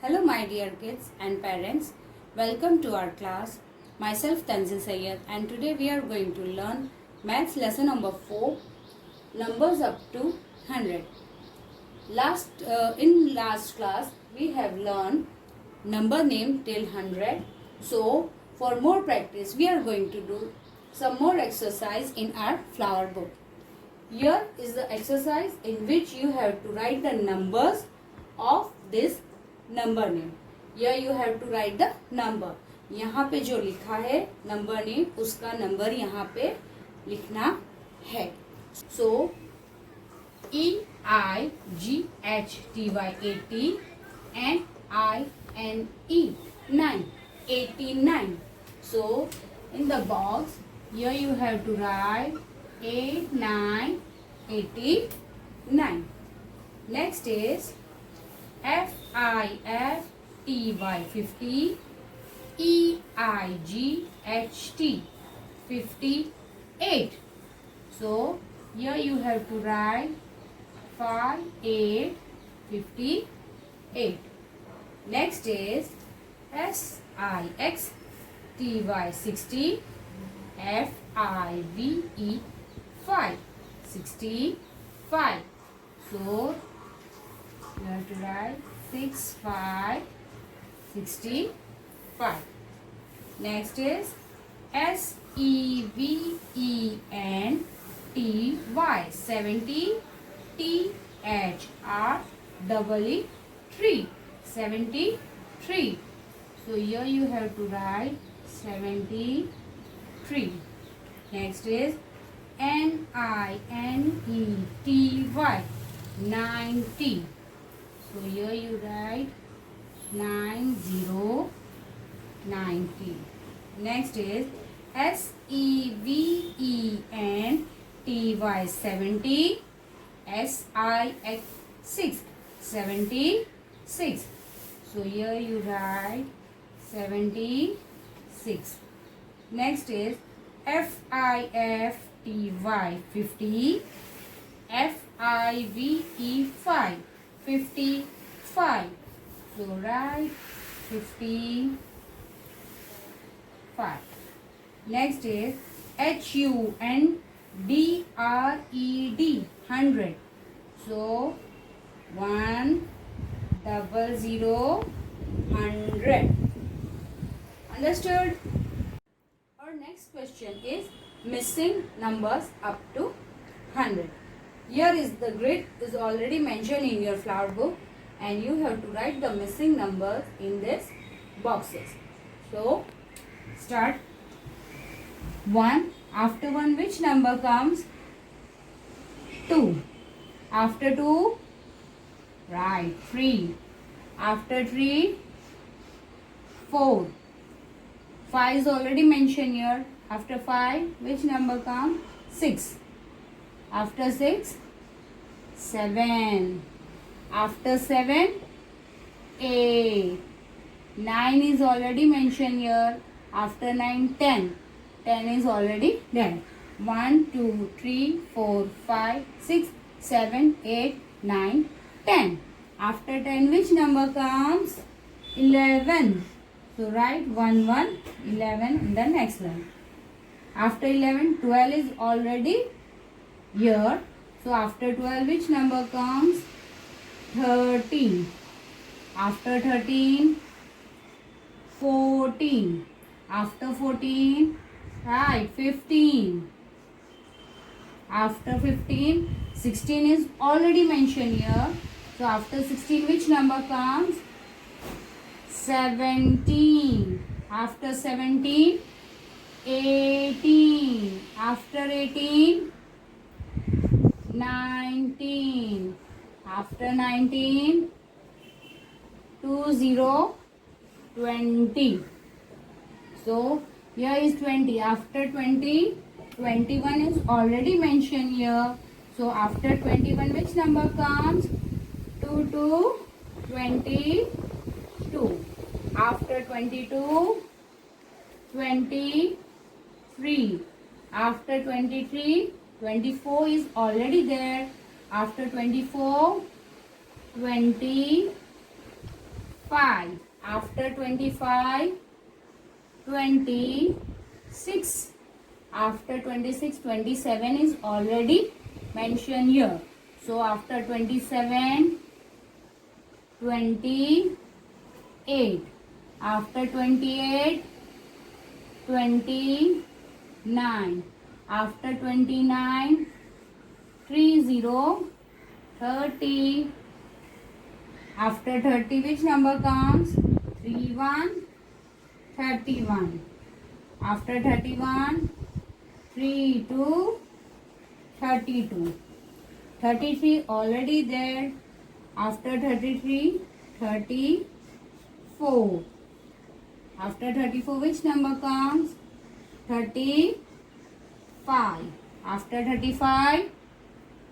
Hello my dear kids and parents, welcome to our class. Myself Tanzil Sayyed and today we are going to learn maths lesson number 4, numbers up to 100. In last class we have learned number name till 100. So for more practice we are going to do some more exercise in our flower book. Here is the exercise in which you have to write the numbers of this number name. या you have to write the number. यहाँ पे जो लिखा है number name उसका number यहाँ पे लिखना है. सो EIGHTY 80 and INE 89. So in the box here you have to write 8 9 89. Next is FIFTY 50 EIGHT 58. So here you have to write 58. Next is SIXTY 60 FIVE 65. So you have to write 65. Next is SEVENTY 70 THREE 73. So here you have to write 73. Next is NINETY 90. So here you write 90. Next is SEVENTY 70 SIX 76. So here you write 76. Next is FIFTY 50 FIVE 55. So write 55. Next is HUNDRED 100. So 100 100. Understood? Our next question is missing numbers up to 100. Here is the grid is already mentioned in your flower book and you have to write the missing numbers in these boxes. So start 1. After 1 which number comes? 2. After 2 write 3. After 3 4. 5 is already mentioned here. After 5 which number comes? 6. After 6 7. After 7 8. 9 is already mentioned here. After 9 10. 10 is already there. 1 2 3 4 5 6 7 8 9 10. After 10 which number comes? 11. So write 1 1 11 in the next one. After 11 12 is already here. So after 12 which number comes? 13. After 13 14. After 14 right 15. After 15 16 is already mentioned here. So after 16 which number comes? 17. After 17 18. After 18 19. After 19 20 20. So here is 20. After 20 21 is already mentioned here. So after 21 which number comes? 2 to 22. After 22 23. After 23 24 is already there. After 24 25. 5. After 25, 26. After 26, 27 is already mentioned here. So after 27, 28. After 28, 29. After 29, 30, 30. After 30, which number comes? 31, 31. After 31, 32, 32. 33 already there. After 33, 34. After 34, which number comes? 35. After 35,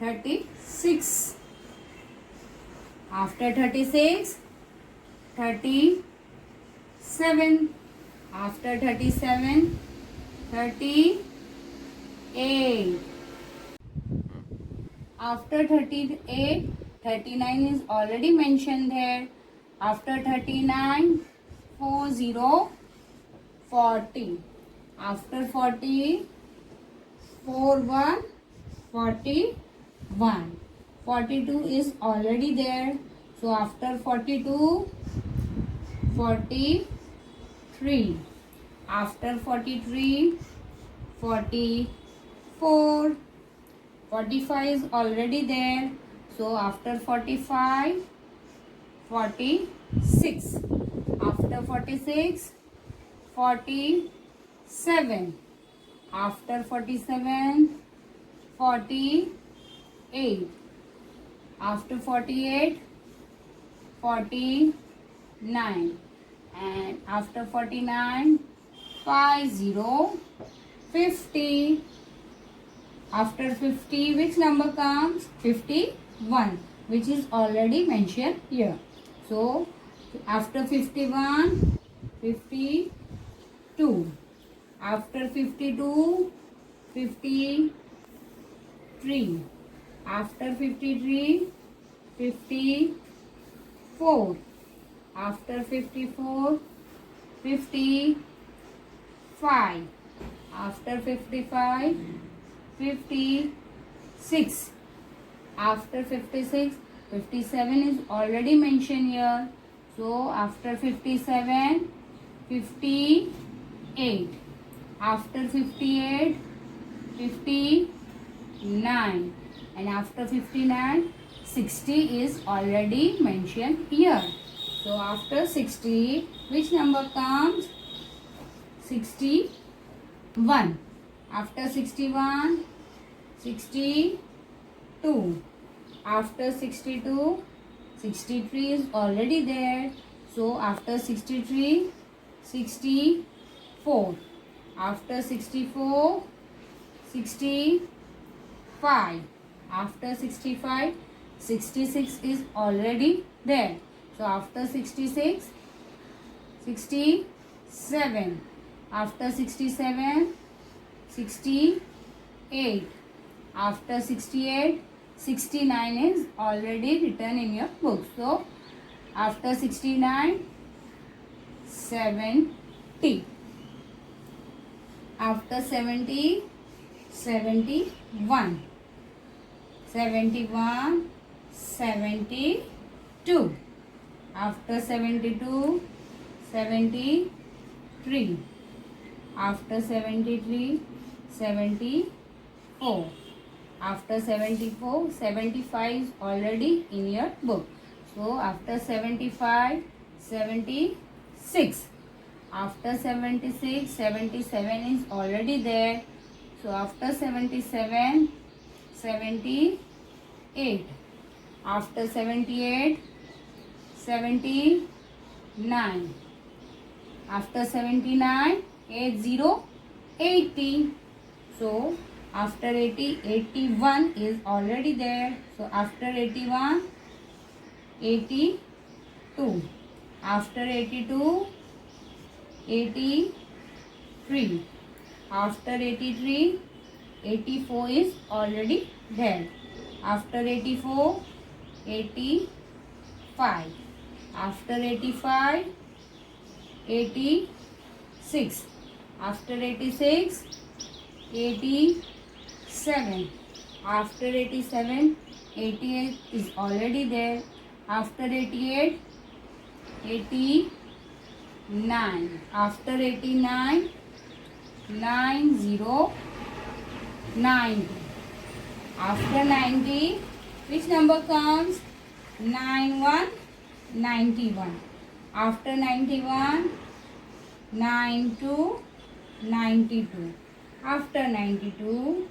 36. After 36, 37. After 37, 38. After 38, 39 is already mentioned there. After 39, 40, 40. After 40, 41, 41. 42 is already there. So after 42, 43. After 43, 44. 45 is already there. So after 45, 46. After 46, 47. After 47, 48. After 48, 49. And after 49, 50. After 50, which number comes? 51, which is already mentioned here. So after 51, 52. After 52, 53. After 53, 54. After 54, 55. After 55, 56. After 56, 57 is already mentioned here. So after 57, 58. After 58, 59. And after 59, 60 is already mentioned here. So after 60, which number comes? 61. After 61, 62. After 62, 63 is already there. So after 63, 64. After 64, 65. After 65, 66 is already there. So after 66, 67. After 67, 68. After 68, 69 is already written in your book. So after 69, 70. After 70, 71. 71, 72. After 72, 73. After 73, 74. After 74, 75 is already in your book. So after 75, 76. After 76, 77 is already there. So after 77, 78. After 78, 79. After 79, 80. So after 80, 81 is already there. So after 81, 82. After 82, 83. After 83, 84 is already there. After 84, 85. After 85, 86. After 86, 87. After 87, 88 is already there. After 88, 89. After 89, 90, 90. After 90, which number comes? 91, 91. After 91, 92, 92. After 92,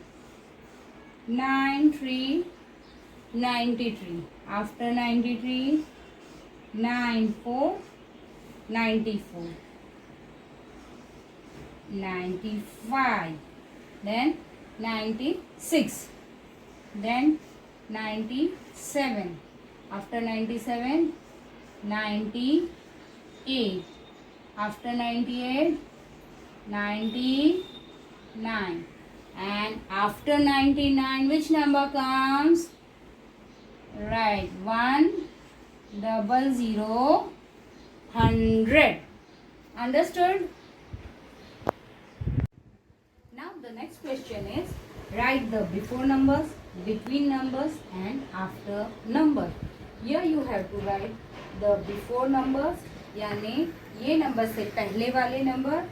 93, 93. After 93, 94, 94. 95. Then 96. Then 97. After 97, 98. After 98, 99. And after 99, which number comes? Right, 100, 100. Understood? Now the next question is, write the before numbers, between numbers and after numbers. Here you have to write the before numbers, यानी ये number से पहले वाले number.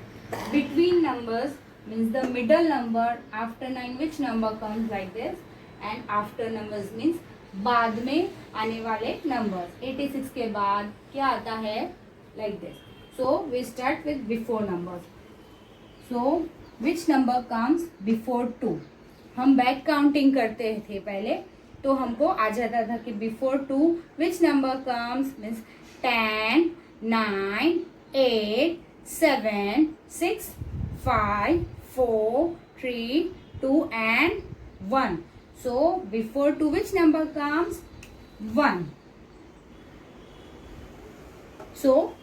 Between numbers means the middle number. After 9 which number comes like this, and after numbers means बाद में आने वाले numbers. 86 के बाद क्या आता है? Like this. So we start with before numbers. So which number comes before 2? हम बैक काउंटिंग करते थे पहले, तो हमको आ जाता था कि before 2 which number comes means 10, 9, 8, 7, 6, 5, 4, 3, 2 and 1. So before 2 which number comes? 1. So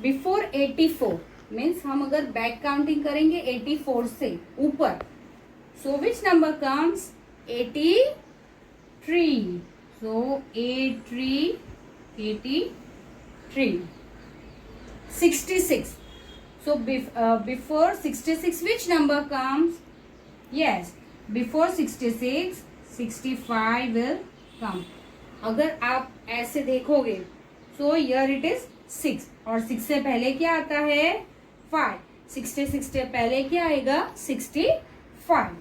before 84 means हम अगर बैक काउंटिंग करेंगे 84 से ऊपर, so which number comes? 83. So 83, 83. 66. So before 66 which number comes? Yes, before 66 65 will come. अगर आप ऐसे देखोगे, so here it is 6 और 6 से पहले क्या आता है? 5. 66 से पहले क्या आएगा? 65.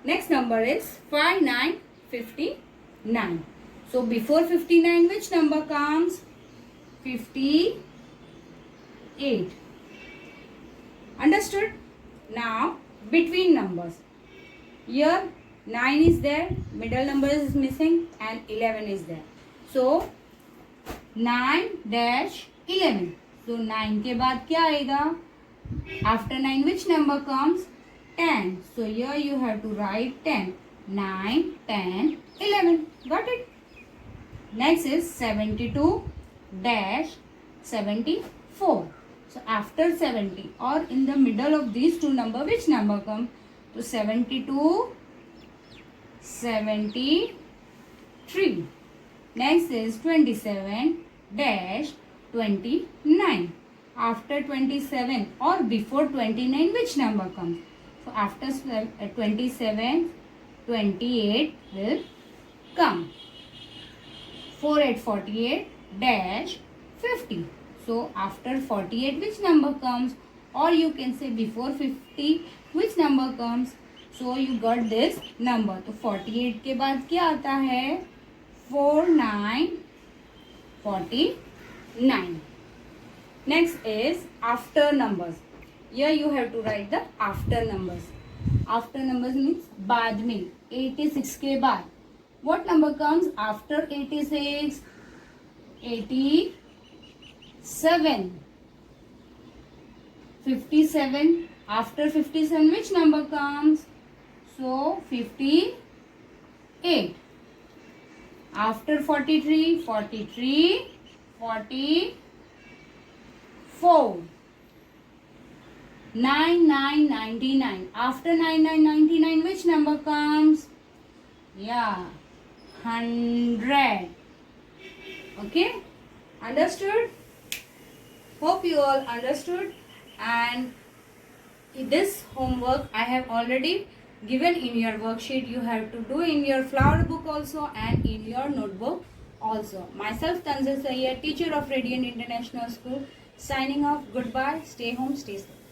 Next number is 59, 59. So before 59 which number comes? 58. Understood? Now between numbers. Here 9 is there, middle number is missing and 11 is there. So 9-11. So 9 के बाद क्या आएगा? After 9 which number comes? 10. So here you have to write 10. 9, 10, 11. Got it? Next is 72-74. So after 70 or in the middle of these two numbers, which number comes? So 72, 73. Next is 27-29. After 27 or before 29, which number comes? So after 27, 28 will come. 48-48-50. So after 48, which number comes? Or you can say before 50, which number comes? So you got this number. तो 48 के बाद क्या आता है? 49. Next is after numbers. Here you have to write the after numbers. After numbers means बाद में 86 के बाद. What number comes after 86? 87. 57. After 57 which number comes? So 58. After 43, 43, 44. 99. After 99, which number comes? Yeah, 100. Okay. Understood? Hope you all understood. And this homework I have already given in your worksheet. You have to do in your flower book also and in your notebook also. Myself Tanzil Sayyed, teacher of Radiant International School, signing off. Goodbye. Stay home, stay safe.